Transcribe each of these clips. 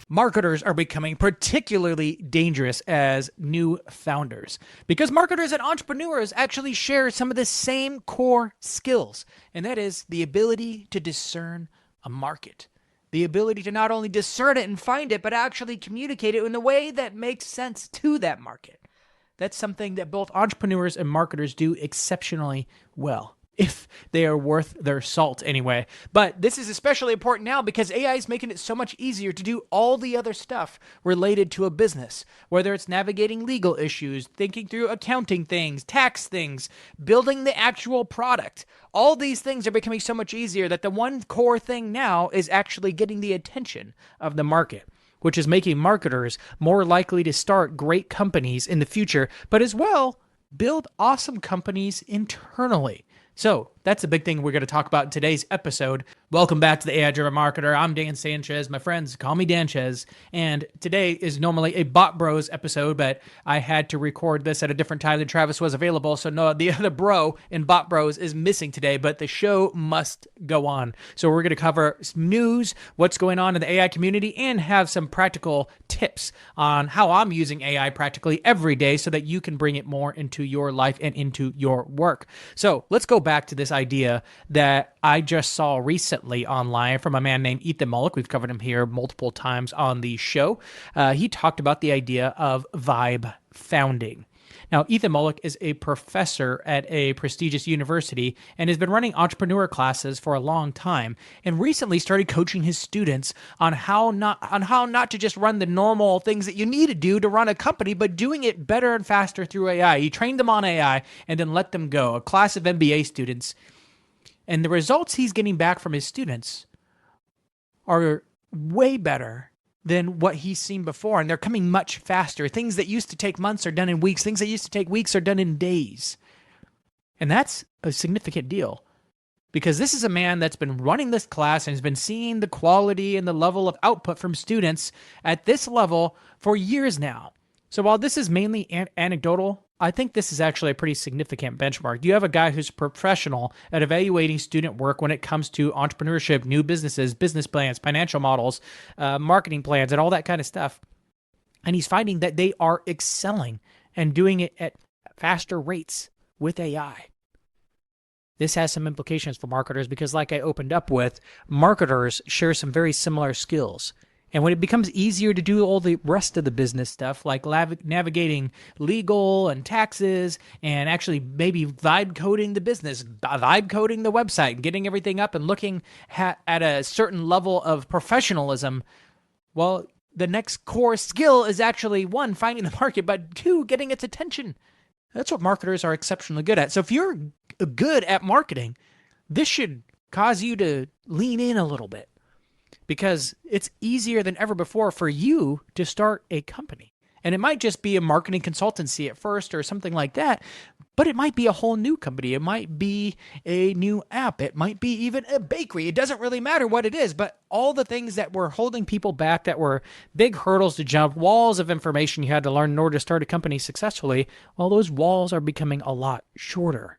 Marketers are becoming particularly dangerous as new founders because marketers and entrepreneurs actually share some of the same core skills, and that is the ability to discern a market. The ability to not only discern it and find it, but actually communicate it in a way that makes sense to that market. That's something that both entrepreneurs and marketers do exceptionally well, if they are worth their salt anyway. But this is especially important now because AI is making it so much easier to do all the other stuff related to a business, whether it's navigating legal issues, thinking through accounting things, tax things, building the actual product. All these things are becoming so much easier that the one core thing now is actually getting the attention of the market, which is making marketers more likely to start great companies in the future, but as well, build awesome companies internally. So that's a big thing we're going to talk about in today's episode. Welcome back to the AI-Driven Marketer. I'm Dan Sanchez. My friends call me Danchez. And today is normally a Bot Bros episode, but I had to record this at a different time than Travis was available. So no, the other bro in Bot Bros is missing today, but the show must go on. So we're going to cover some news, what's going on in the AI community, and have some practical tips on how I'm using AI practically every day so that you can bring it more into your life and into your work. So let's go back to this idea that I just saw recently online from a man named Ethan Mollick. We've covered him here multiple times on the show. He talked about the idea of vibe founding. Now, Ethan Mollick is a professor at a prestigious university and has been running entrepreneur classes for a long time, and recently started coaching his students on how not to just run the normal things that you need to do to run a company, but doing it better and faster through AI. He trained them on AI and then let them go, a class of MBA students. And the results he's getting back from his students are way better than what he's seen before, and they're coming much faster. Things that used to take months are done in weeks. Things that used to take weeks are done in days. And that's a significant deal because this is a man that's been running this class and has been seeing the quality and the level of output from students at this level for years now. So while this is mainly anecdotal, I think this is actually a pretty significant benchmark. You have a guy who's professional at evaluating student work when it comes to entrepreneurship, new businesses, business plans, financial models, marketing plans, and all that kind of stuff. And he's finding that they are excelling and doing it at faster rates with AI. This has some implications for marketers because, like I opened up with, marketers share some very similar skills. And when it becomes easier to do all the rest of the business stuff, like navigating legal and taxes and actually maybe vibe coding the business, vibe coding the website, getting everything up and looking at a certain level of professionalism, well, the next core skill is actually, one, finding the market, but two, getting its attention. That's what marketers are exceptionally good at. So if you're good at marketing, this should cause you to lean in a little bit, because it's easier than ever before for you to start a company. And it might just be a marketing consultancy at first or something like that, but it might be a whole new company. It might be a new app. It might be even a bakery. It doesn't really matter what it is, but all the things that were holding people back, that were big hurdles to jump, walls of information you had to learn in order to start a company successfully, well, those walls are becoming a lot shorter.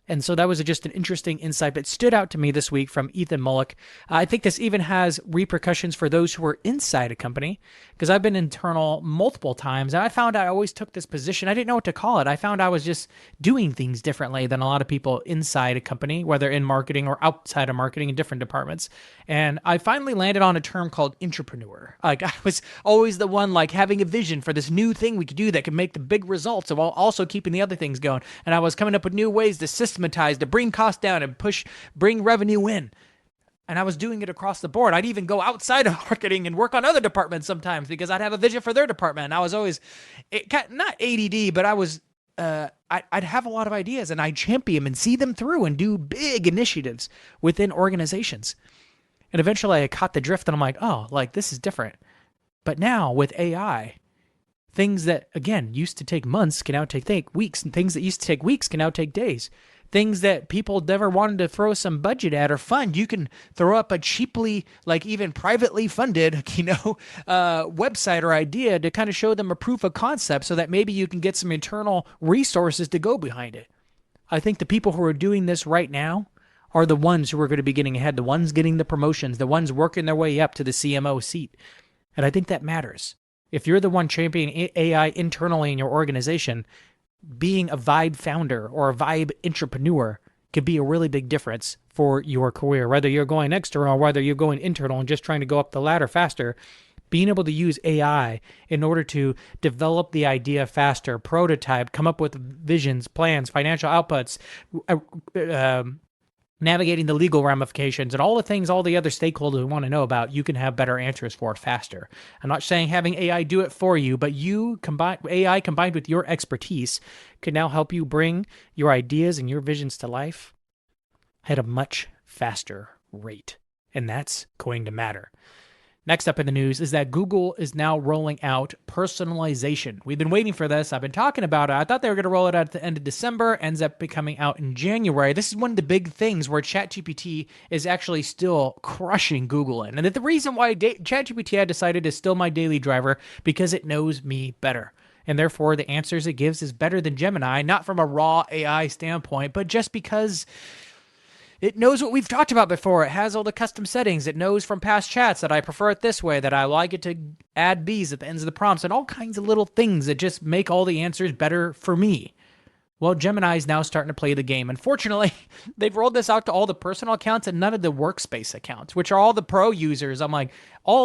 And so that was just an interesting insight that stood out to me this week from Ethan Mollick. I think this even has repercussions for those who are inside a company, because I've been internal multiple times, and I found I always took this position. I didn't know what to call it. I found I was just doing things differently than a lot of people inside a company, whether in marketing or outside of marketing in different departments. And I finally landed on a term called intrapreneur. Like, I was always the one like having a vision for this new thing we could do that could make the big results while also keeping the other things going. And I was coming up with new ways to systematize, to bring costs down and bring revenue in. And I was doing it across the board. I'd even go outside of marketing and work on other departments sometimes because I'd have a vision for their department. And I was always, not ADD, but I was, I'd have a lot of ideas and I'd champion them and see them through and do big initiatives within organizations. And eventually I caught the drift and I'm like, oh, like this is different. But now with AI, things that, again, used to take months can now take weeks, and things that used to take weeks can now take days. Things that people never wanted to throw some budget at or fund, you can throw up a cheaply, like even privately funded, website or idea to kind of show them a proof of concept so that maybe you can get some internal resources to go behind it. I think the people who are doing this right now are the ones who are going to be getting ahead, the ones getting the promotions, the ones working their way up to the CMO seat. And I think that matters. If you're the one championing AI internally in your organization, being a Vibe founder or a Vibe intrapreneur could be a really big difference for your career. Whether you're going external or whether you're going internal and just trying to go up the ladder faster, being able to use AI in order to develop the idea faster, prototype, come up with visions, plans, financial outputs, navigating the legal ramifications and all the things all the other stakeholders want to know about, you can have better answers for faster. I'm not saying having AI do it for you, but AI combined with your expertise can now help you bring your ideas and your visions to life at a much faster rate. And that's going to matter. Next up in the news is that Google is now rolling out personalization. We've been waiting for this. I've been talking about it. I thought they were going to roll it out at the end of December. Ends up coming out in January. This is one of the big things where ChatGPT is actually still crushing Google in. And the reason why ChatGPT I decided is still my daily driver because it knows me better. And therefore, the answers it gives is better than Gemini, not from a raw AI standpoint, but just because it knows what we've talked about before. It has all the custom settings. It knows from past chats that I prefer it this way, that I like it to add bees at the ends of the prompts, and all kinds of little things that just make all the answers better for me. Well, Gemini is now starting to play the game. Unfortunately, they've rolled this out to all the personal accounts and none of the workspace accounts, which are all the pro users. I'm like,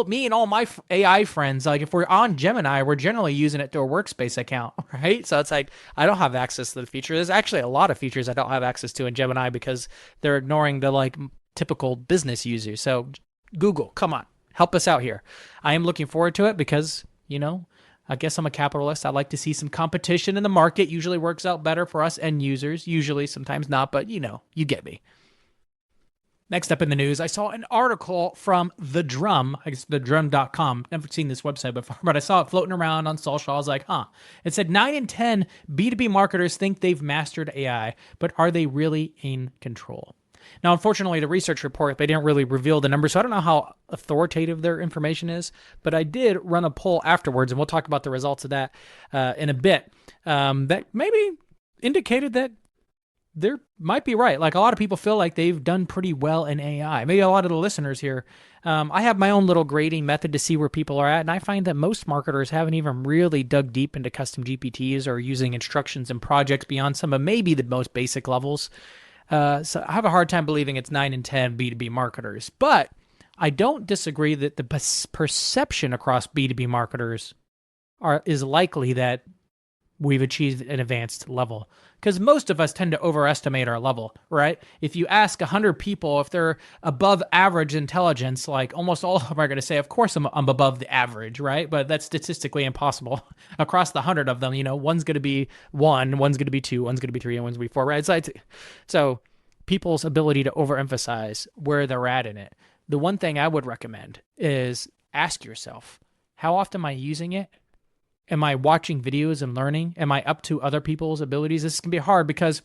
me and all my AI friends, like if we're on Gemini, we're generally using it through a workspace account, right? So it's like, I don't have access to the feature. There's actually a lot of features I don't have access to in Gemini because they're ignoring the like typical business users. So Google, come on, help us out here. I am looking forward to it because, I guess I'm a capitalist. I like to see some competition in the market. Usually works out better for us end users. Usually, sometimes not, but you get me. Next up in the news, I saw an article from The Drum, I guess thedrum.com. Never seen this website before, but I saw it floating around on social. I was like, It said 9 in 10 B2B marketers think they've mastered AI, but are they really in control? Now, unfortunately, the research report, they didn't really reveal the numbers, so I don't know how authoritative their information is, but I did run a poll afterwards, and we'll talk about the results of that in a bit, that maybe indicated that there might be right. Like a lot of people feel like they've done pretty well in AI. Maybe a lot of the listeners here. I have my own little grading method to see where people are at, and I find that most marketers haven't even really dug deep into custom GPTs or using instructions and projects beyond some of maybe the most basic levels. So I have a hard time believing it's 9 in 10 B2B marketers, but I don't disagree that the perception across B2B marketers is likely that we've achieved an advanced level, because most of us tend to overestimate our level, right? If you ask 100 people if they're above average intelligence, like almost all of them are going to say, of course I'm above the average, right? But that's statistically impossible. Across the 100 of them, one's going to be 1, one's going to be 2, one's going to be 3, and one's going to be 4, right? So people's ability to overemphasize where they're at in it. The one thing I would recommend is ask yourself, how often am I using it? Am I watching videos and learning? Am I up to other people's abilities? This can be hard because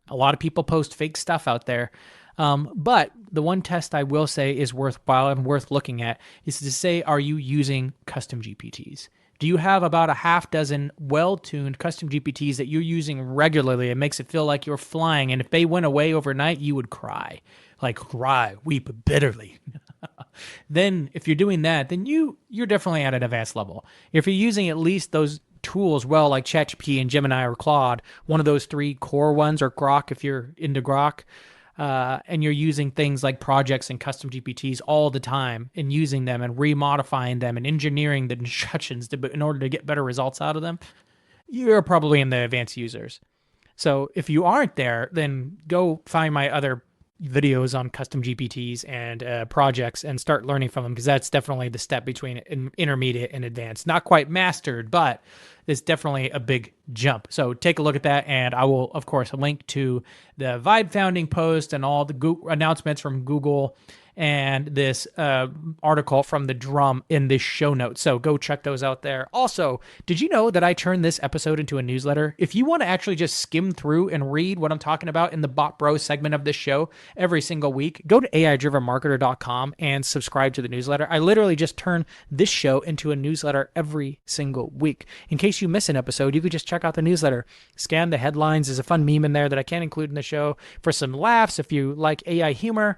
a lot of people post fake stuff out there. But the one test I will say is worthwhile and worth looking at is to say, are you using custom GPTs? Do you have about a half dozen well-tuned custom GPTs that you're using regularly? It makes it feel like you're flying. And if they went away overnight, you would cry, weep bitterly. Then if you're doing that, then you're definitely at an advanced level. If you're using at least those tools well, like ChatGPT and Gemini or Claude, one of those 3 core ones, or Grok if you're into Grok, and you're using things like projects and custom GPTs all the time and using them and remodifying them and engineering the instructions in order to get better results out of them, you're probably in the advanced users. So if you aren't there, then go find my other videos on custom GPTs and projects and start learning from them, because that's definitely the step between intermediate and advanced. Not quite mastered, but it's definitely a big jump. So take a look at that, and I will, of course, link to the Vibe founding post and all the announcements from Google and this article from The Drum in this show note. So go check those out there. Also, did you know that I turned this episode into a newsletter? If you want to actually just skim through and read what I'm talking about in the Bot Bro segment of this show every single week, go to aidrivenmarketer.com and subscribe to the newsletter. I literally just turn this show into a newsletter every single week. In case you miss an episode, you could just check out the newsletter. Scan the headlines. There's a fun meme in there that I can't include in the show for some laughs if you like AI humor.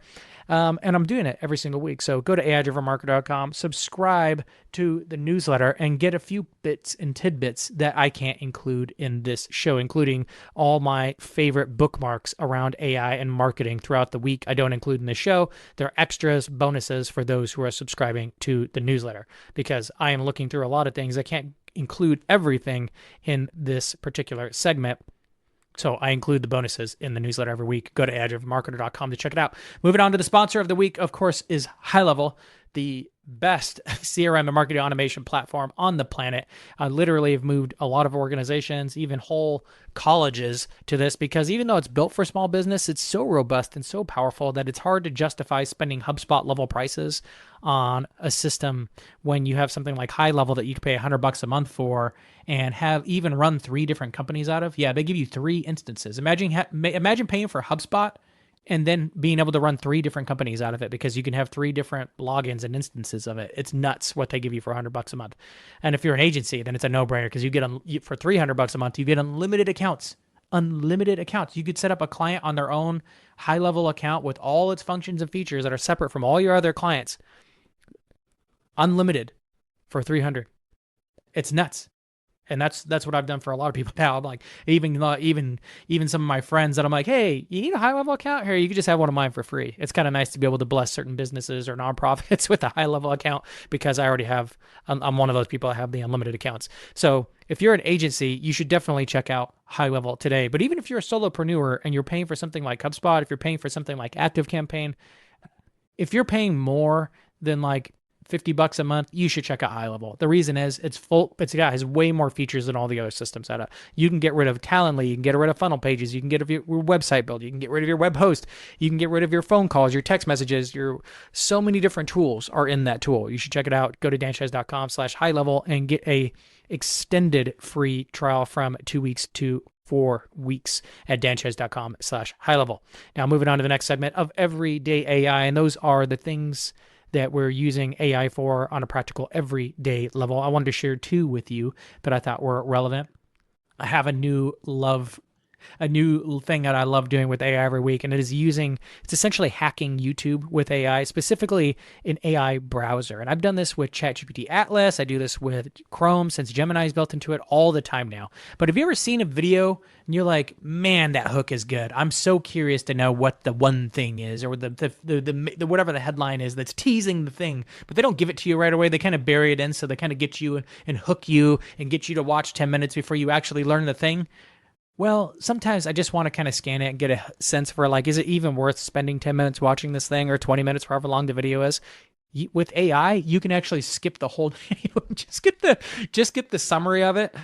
And I'm doing it every single week. So go to aidrivenmarketer.com, subscribe to the newsletter, and get a few bits and tidbits that I can't include in this show, including all my favorite bookmarks around AI and marketing throughout the week. I don't include in the show. They're extras, bonuses for those who are subscribing to the newsletter, because I am looking through a lot of things. I can't include everything in this particular segment. So I include the bonuses in the newsletter every week. Go to aidrivenmarketer.com to check it out. Moving on to the sponsor of the week, of course, is High Level, the best CRM and marketing automation platform on the planet. I literally have moved a lot of organizations, even whole colleges, to this, because even though it's built for small business, it's so robust and so powerful that it's hard to justify spending HubSpot level prices on a system when you have something like High Level that you can pay $100 a month for and have even run 3 different companies out of. Yeah, they give you 3 instances. Imagine paying for HubSpot and then being able to run 3 different companies out of it, because you can have 3 different logins and instances of it. It's nuts what they give you for $100 a month. And if you're an agency, then it's a no-brainer, because you get for $300 a month, you get unlimited accounts. Unlimited accounts. You could set up a client on their own high-level account with all its functions and features that are separate from all your other clients. Unlimited for $300. It's nuts. And that's what I've done for a lot of people now. I'm like, even some of my friends that I'm like, hey, you need a High Level account? Here, you can just have one of mine for free. It's kind of nice to be able to bless certain businesses or nonprofits with a High Level account, because I already have, I'm one of those people that have the unlimited accounts. So if you're an agency, you should definitely check out High Level today. But even if you're a solopreneur and you're paying for something like HubSpot, if you're paying for something like ActiveCampaign, if you're paying more than like $50 a month, you should check out High Level. The reason is it has way more features than all the other systems out of. You can get rid of Calendly, you can get rid of funnel pages, you can get rid of your website build, you can get rid of your web host, you can get rid of your phone calls, your text messages, so many different tools are in that tool. You should check it out. Go to danchaz.com/high level and get a extended free trial from 2 weeks to 4 weeks at danchaz.com/high level. Now moving on to the next segment of Everyday AI, and those are the things that we're using AI for on a practical everyday level. I wanted to share 2 with you that I thought were relevant. I have a new thing that I love doing with AI every week, and it's essentially hacking YouTube with AI, specifically an AI browser. And I've done this with ChatGPT Atlas. I do this with Chrome since Gemini is built into it all the time now. But have you ever seen a video and you're like, man, that hook is good. I'm so curious to know what the one thing is, or the whatever the headline is that's teasing the thing, but they don't give it to you right away. They kind of bury it in, so they kind of get you and hook you and get you to watch 10 minutes before you actually learn the thing. Well, sometimes I just want to kind of scan it and get a sense for, like, is it even worth spending 10 minutes watching this thing, or 20 minutes, however long the video is? With AI, you can actually skip the whole video, just get the summary of it.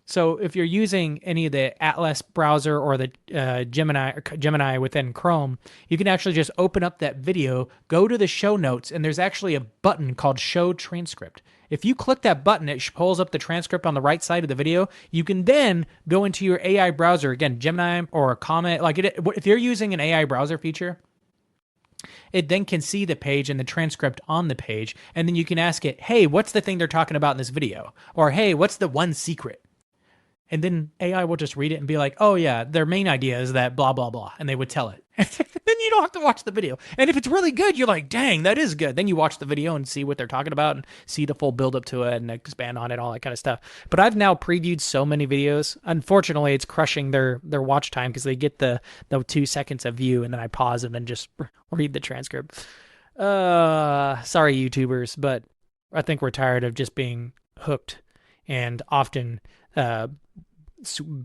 So if you're using any of the Atlas browser or the Gemini within Chrome, you can actually just open up that video, go to the show notes, and there's actually a button called Show Transcript. If you click that button, it pulls up the transcript on the right side of the video. You can then go into your AI browser, again, Gemini or Comet. If you're using an AI browser feature, it then can see the page and the transcript on the page, and then you can ask it, hey, what's the thing they're talking about in this video? Or, hey, what's the one secret? And then AI will just read it and be like, oh yeah, their main idea is that blah, blah, blah. And they would tell it. Then you don't have to watch the video. And if it's really good, you're like, dang, that is good. Then you watch the video and see what they're talking about and see the full build up to it and expand on it, all that kind of stuff. But I've now previewed so many videos. Unfortunately, it's crushing their watch time, because they get the 2 seconds of view, and then I pause and then just read the transcript. Sorry, YouTubers, but I think we're tired of just being hooked and often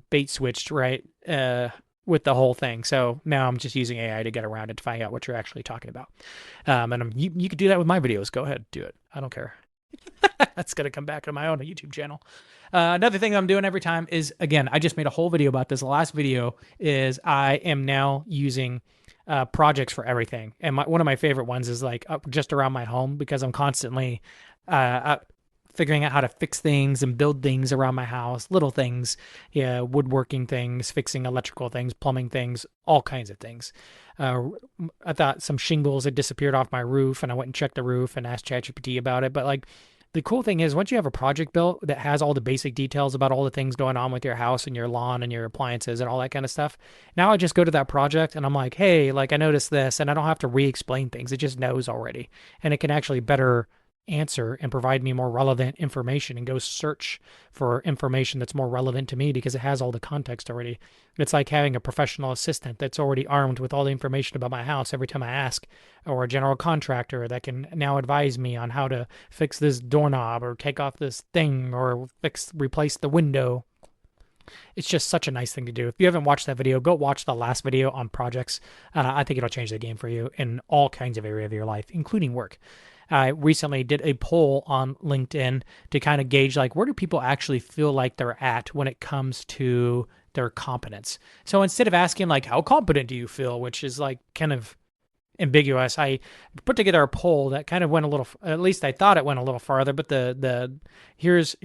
bait switched, right, with the whole thing. So now I'm just using AI to get around it, to find out what you're actually talking about. And you could do that with my videos. Go ahead, do it. I don't care. That's going to come back to my own YouTube channel. Another thing I'm doing every time is, again, I just made a whole video about this. The last video is I am now using projects for everything. And one of my favorite ones is like just around my home because I'm constantly figuring out how to fix things and build things around my house, little things, yeah, woodworking things, fixing electrical things, plumbing things, all kinds of things. Uh, I thought some shingles had disappeared off my roof, and I went and checked the roof and asked ChatGPT about it. But like, the cool thing is once you have a project built that has all the basic details about all the things going on with your house and your lawn and your appliances and all that kind of stuff, now I just go to that project and I'm like, hey, like I noticed this, and I don't have to re-explain things. It just knows already, and it can actually better answer and provide me more relevant information and go search for information that's more relevant to me because it has all the context already. It's like having a professional assistant that's already armed with all the information about my house every time I ask, or a general contractor that can now advise me on how to fix this doorknob or take off this thing or replace the window. It's just such a nice thing to do. If you haven't watched that video, go watch the last video on projects. I think it'll change the game for you in all kinds of areas of your life, including work. I recently did a poll on LinkedIn to kind of gauge like where do people actually feel like they're at when it comes to their competence. So instead of asking like how competent do you feel, which is like kind of ambiguous, I put together a poll that kind of went a little, at least I thought it went a little farther, but here's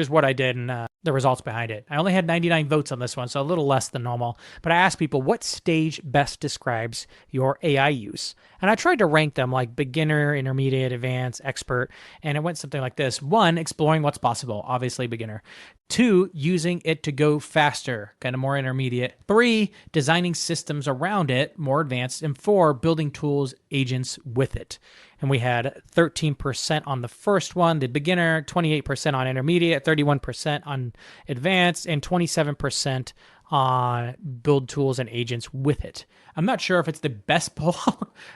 what I did and the results behind it. I only had 99 votes on this one, so a little less than normal, but I asked people what stage best describes your AI use. And I tried to rank them like beginner, intermediate, advanced, expert, and it went something like this. 1, exploring what's possible, obviously beginner. 2, using it to go faster, kind of more intermediate. 3, designing systems around it, more advanced. And 4, building tools, agents with it. And we had 13% on the first one, the beginner, 28% on intermediate, 31% on advanced, and 27% on build tools and agents with it. I'm not sure if it's the best poll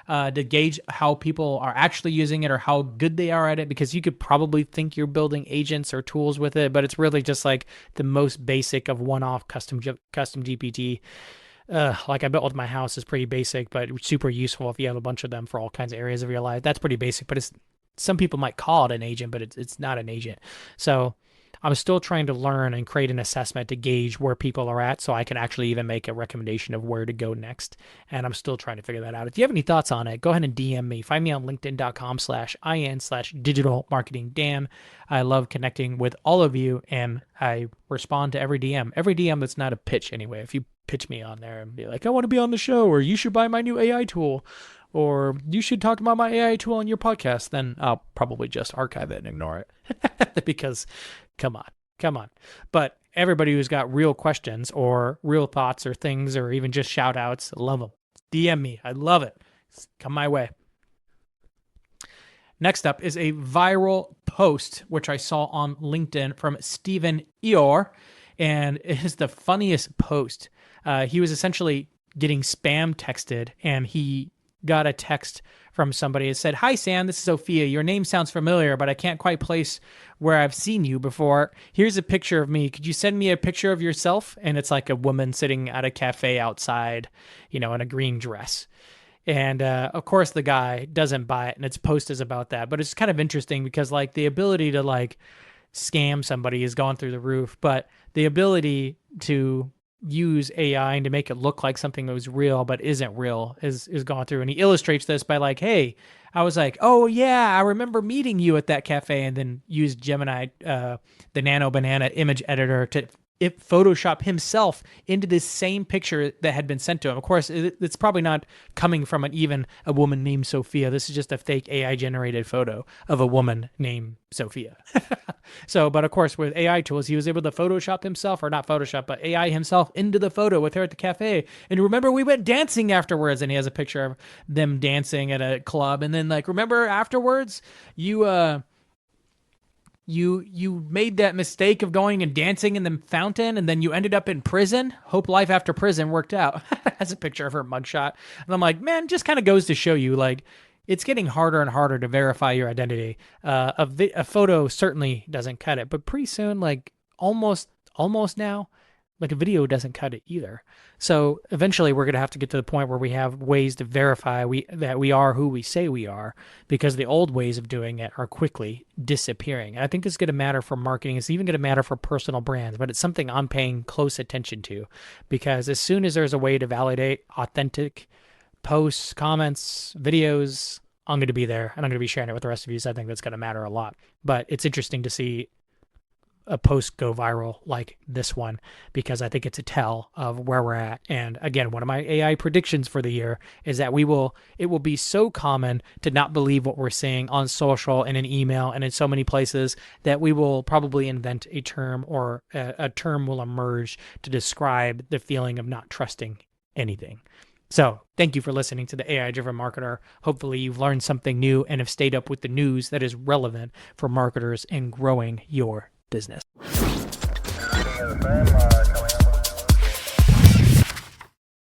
to gauge how people are actually using it or how good they are at it, because you could probably think you're building agents or tools with it, but it's really just like the most basic of one-off custom GPT. Like I built with my house is pretty basic, but super useful if you have a bunch of them for all kinds of areas of your life. That's pretty basic, but it's some people might call it an agent, but it's not an agent. So I'm still trying to learn and create an assessment to gauge where people are at so I can actually even make a recommendation of where to go next. And I'm still trying to figure that out. If you have any thoughts on it, go ahead and DM me. Find me on linkedin.com/in/digital-marketing-dan. I love connecting with all of you, and I respond to every DM. Every DM that's not a pitch anyway. If you pitch me on there and be like, I want to be on the show, or you should buy my new AI tool, or you should talk about my AI tool on your podcast, then I'll probably just archive it and ignore it. Because come on. But everybody who's got real questions or real thoughts or things or even just shout outs, love them. DM me. I love it. Come my way. Next up is a viral post, which I saw on LinkedIn from Stephen Eor, and it is the funniest post. He was essentially getting spam texted, and he got a text from somebody that said, "Hi, Sam, this is Sophia. Your name sounds familiar, but I can't quite place where I've seen you before. Here's a picture of me. Could you send me a picture of yourself?" And it's like a woman sitting at a cafe outside, in a green dress. And of course, the guy doesn't buy it, and its post is about that. But it's kind of interesting because like the ability to like scam somebody has gone through the roof, but the ability to use AI and to make it look like something that was real but isn't real is gone through. And he illustrates this by like, hey, I was like, oh yeah, I remember meeting you at that cafe, and then used Gemini, the Nano Banana image editor, to Photoshop himself into this same picture that had been sent to him. Of course, it's probably not coming from a woman named Sophia. This is just a fake AI generated photo of a woman named Sophia. But of course, with AI tools, he was able to Photoshop himself, or not Photoshop, but AI himself into the photo with her at the cafe. And remember, we went dancing afterwards, and he has a picture of them dancing at a club. And then like, remember afterwards, you made that mistake of going and dancing in the fountain, and then you ended up in prison. Hope life after prison worked out. That's a picture of her mugshot. And I'm like, man, just kind of goes to show you, like, it's getting harder and harder to verify your identity. A photo certainly doesn't cut it, but pretty soon, like almost now, like a video doesn't cut it either. So eventually we're going to have to get to the point where we have ways to verify that we are who we say we are, because the old ways of doing it are quickly disappearing. And I think this is going to matter for marketing. It's even going to matter for personal brands, but it's something I'm paying close attention to, because as soon as there's a way to validate authentic posts, comments, videos, I'm going to be there and I'm going to be sharing it with the rest of you. So I think that's going to matter a lot. But it's interesting to see a post go viral like this one, because I think it's a tell of where we're at. And again, one of my AI predictions for the year is that it will be so common to not believe what we're seeing on social and in email and in so many places that we will probably invent a term, or a term will emerge to describe the feeling of not trusting anything. So thank you for listening to the AI Driven Marketer. Hopefully you've learned something new and have stayed up with the news that is relevant for marketers in growing your business.